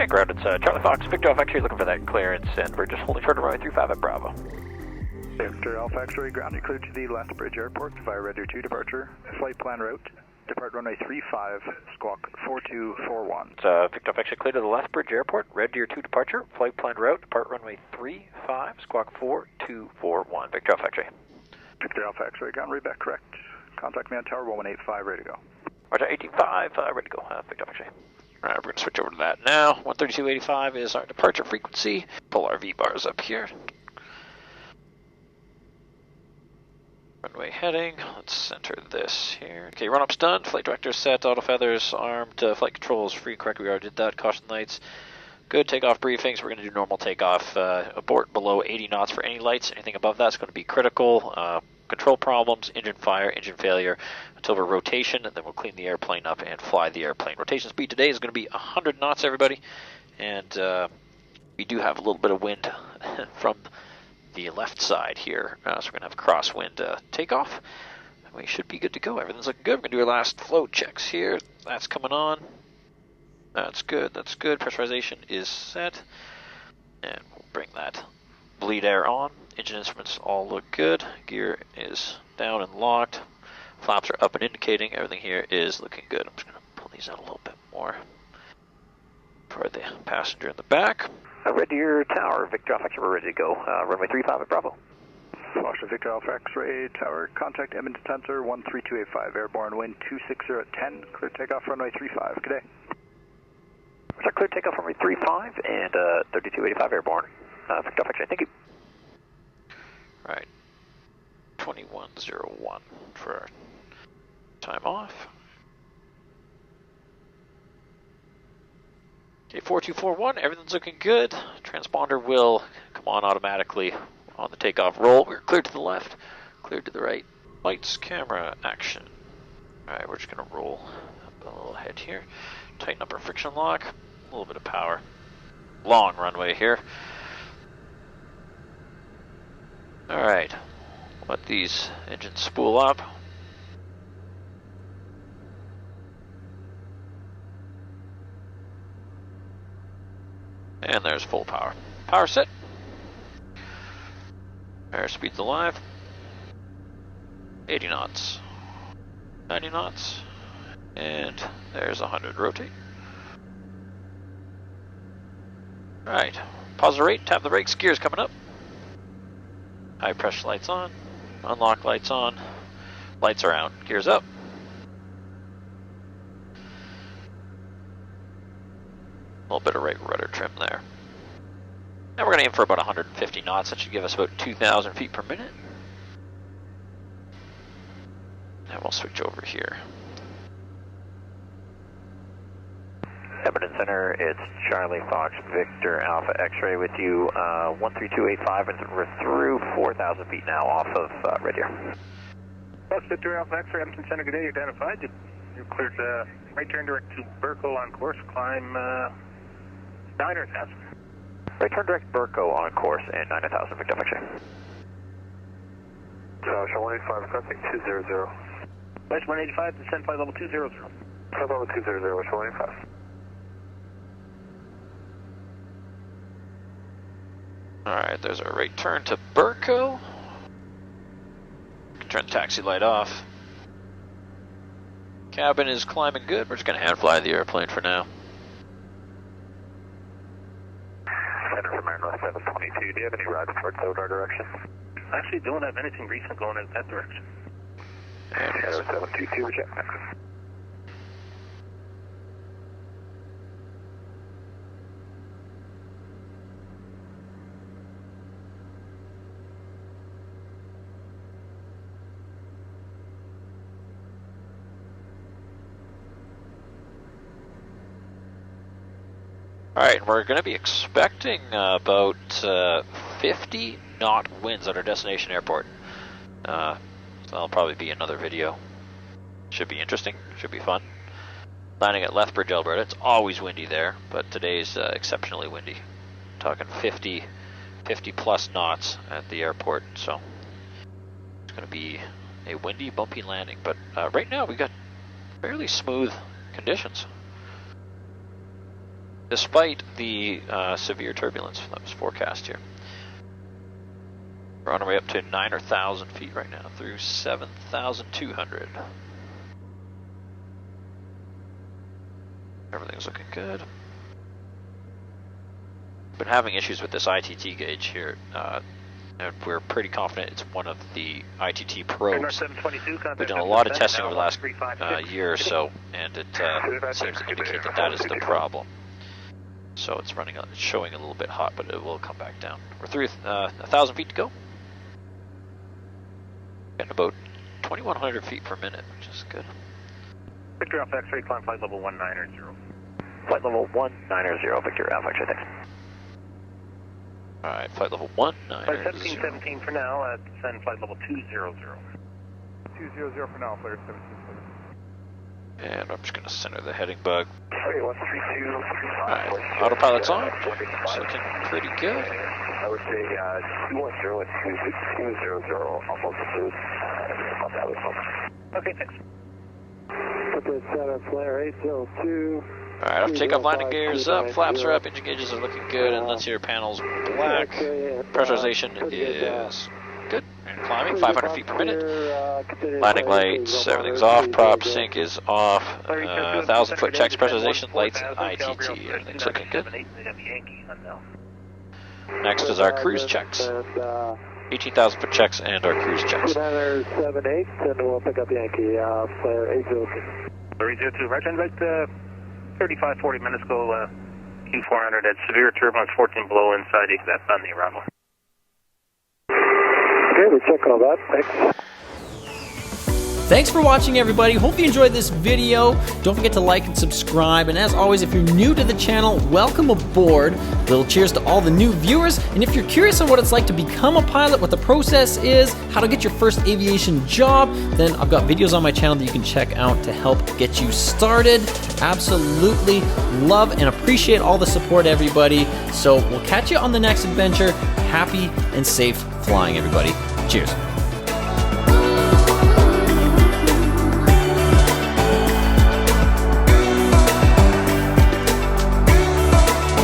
Hey, ground, it's Charlie Fox, Victor Alpha X-ray looking for that clearance, and we're just holding short of runway 35 at Bravo. Victor Alpha X-ray, ground, you're cleared to the Lethbridge Airport via Red Deer 2 departure. Flight plan route, depart runway 35, squawk 4241. It's Victor Alpha X-ray cleared to the Lethbridge Airport, Red Deer 2 departure, flight plan route, depart runway 35, squawk 4241. Victor Alpha X-ray. Victor Alpha X-ray, ground, readback correct. Contact me on tower 1185, ready to go. Roger, 185, ready to go, Victor Alpha X-ray. Alright, we're going to switch over to that now. 132.85 is our departure frequency. Pull our V-bars up here. Runway heading. Let's center this here. Okay, run-up's done. Flight director set. Auto feathers armed. Flight controls free. Correct. We already did that. Caution lights. Good. Takeoff briefings. We're going to do normal takeoff. Abort below 80 knots for any lights. Anything above that is going to be critical. Control problems, engine fire, engine failure until we're rotation, and then we'll clean the airplane up and fly the airplane. Rotation speed today is going to be 100 knots, everybody. And we do have a little bit of wind from the left side here, so we're going to have crosswind takeoff. We should be good to go. Everything's looking good. We're going to do our last flow checks here. That's coming on. That's good. That's good. Pressurization is set. And we'll bring that bleed air on. Engine instruments all look good. Gear is down and locked. Flaps are up and indicating. Everything here is looking good. I'm just going to pull these out a little bit more for the passenger in the back. Red Deer Tower, Victor Alpha X-ray, we're ready to go. Runway 35 at Bravo. Foster Victor Alpha X-ray, tower, contact Edmonton sensor 13285, airborne wind 260 at 10, clear takeoff runway 35, good day. What's our clear takeoff runway 35 and 3285 airborne. Victor Alpha X-ray, thank you. Right, 2101 for our time off. Okay, 4241, everything's looking good. Transponder will come on automatically on the takeoff roll. We're cleared to the left, cleared to the right. Lights, camera, action. Alright, we're just going to roll up a little head here. Tighten up our friction lock, a little bit of power. Long runway here. Alright, let these engines spool up. And there's full power. Power set. Airspeed's alive. 80 knots. 90 knots. And there's 100. Rotate. Alright, pause the rate, tap the brakes, gears coming up. High pressure lights on, unlock lights on, lights are out, gears up. A little bit of right rudder trim there. And we're going to aim for about 150 knots, that should give us about 2,000 feet per minute. And we'll switch over here. Edmonton Center, it's Charlie Fox, Victor Alpha X-ray with you, 13285, and we're through 4,000 feet now off of Red Deer. Fox, Victor Alpha X-ray, Edmonton Center, good day, you're identified. You cleared right turn direct to Burco on course, climb 9,000. Right turn direct Burco on course and 9,000, Victor Alpha X-ray. Joshua 185, contact 200. West 185, descend flight level 200. Flight level 200, West 185. Alright, there's our right turn to Burco. Turn the taxi light off. Cabin is climbing good. We're just going to hand fly the airplane for now. Center from Air North 722, do you have any ride reports out our direction? I actually don't have anything recent going in that direction. And Air 722, check. Alright, we're going to be expecting about 50 knot winds at our destination airport. So that'll probably be another video. Should be interesting, should be fun. Landing at Lethbridge, Alberta. It's always windy there, but today's exceptionally windy. Talking 50 plus knots at the airport, so it's going to be a windy, bumpy landing. But right now we got fairly smooth conditions. despite the severe turbulence that was forecast here. We're on our way up to 9,000 feet right now through 7,200. Everything's looking good. Been having issues with this ITT gauge here, and we're pretty confident it's one of the ITT probes. We've done a lot of testing over the last year or so, and it seems to indicate that that is the problem. So it's running, it's showing a little bit hot, but it will come back down. We're through 1,000 feet to go. Getting about 2,100 feet per minute, which is good. Victor Alpha X-ray, climb flight level 190. Flight level 190, Victor Alpha X-ray, thanks. Alright, flight level 190. Flight 1717 for now, descend flight level 200. 200 for now, flare 1717. And I'm just going to center the heading bug. 3132. Alright, autopilot's on. It's looking pretty good. I would say 210 and 200, almost smooth. Okay, thanks. Center flare 802. Alright, off takeoff, landing gears up, flaps are up, engine gauges are looking good, and let's see your panels black. Pressurization is good. And climbing, 500 feet per minute. Landing lights, everything's off. Prop sync is off. 1,000 foot checks, pressurization, lights, and ITT. Everything's looking good. Next is our cruise checks. 18,000 foot checks and our cruise checks. 978, and we'll pick up Yankee, flare 802. 302, right turn right 35-40 minutes ago, Q400 at severe turbulence, 14 below inside, that's on the arrival. Okay, we check all that, thanks. Thanks for watching, everybody. Hope you enjoyed this video. Don't forget to like and subscribe. And as always, if you're new to the channel, welcome aboard. Little cheers to all the new viewers. And if you're curious on what it's like to become a pilot, what the process is, how to get your first aviation job, then I've got videos on my channel that you can check out to help get you started. Absolutely love and appreciate all the support, everybody. So we'll catch you on the next adventure. Happy and safe flying, everybody. Cheers.